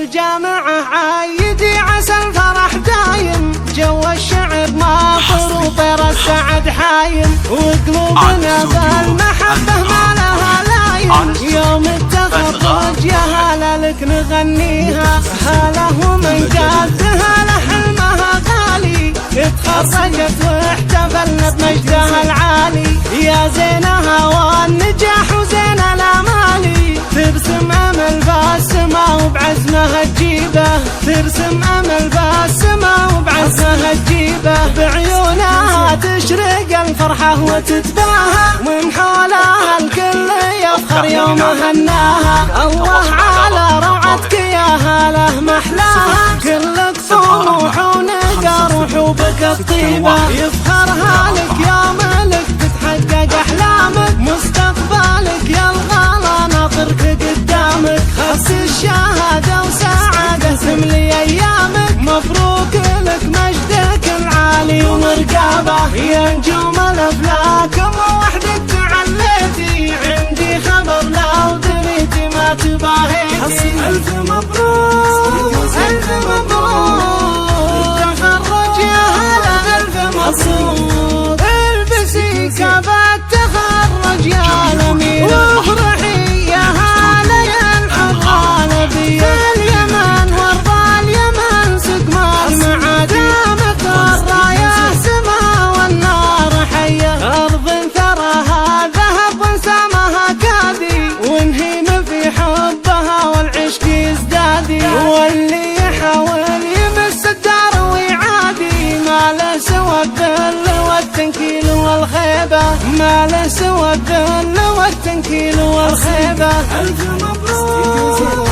الجامعة عايدي عسى الفرح دايم، جو الشعب ماطر وطير السعد حايم، وقلوبنا بالمحبة ما لها لايم. يوم التخرج يا هلا لك نغنيها، هلا ومن جادها لحلمها غالي، اتخرجت واحتفلنا بمجدها العالي. يا زينها والنجاح وزين الامالي، ترسم امل باسمه وبعزمها تجيبه، ترسم امل باسمه وبعزمها تجيبه. بعيونها تشرق الفرحه وتتباهى، ومن حولها الكل يفخر يوم هناها. الله على روعتك يا هاله محلاها، كلك طموح ونقى روح وبك الطيبه. يفخرها لك يا ملك تتحقق احلامك، مستقبلك يا الغلا ناطرك قدامك. خص الشهاده وسعاده تملي ايامك، مبروك لك مجدك العالي ومرقابه. يا نجوم الافلاك مو وحدك تعليتي، عندي خبر لو دريتي ما تباهيتي. الف مبروك الف مبروك، تخرج يا هلا الف مبروك. البسي كبا التخرج يا الامير، وافرحي يا هلا يا الحضانه بي. اليمن وارضى اليمن سقم المعادامك، الرايه سما والنار حيه. ارض ثراها ذهب وسامها كادي، ونهيم في حبها والعشق يزدادي. واللي يحاول يمس الدار ويعادي، ما له سوى الذل والتنكيل والخيبه، ما له سوى الذل والتنكيل والخيبه. الف مبروك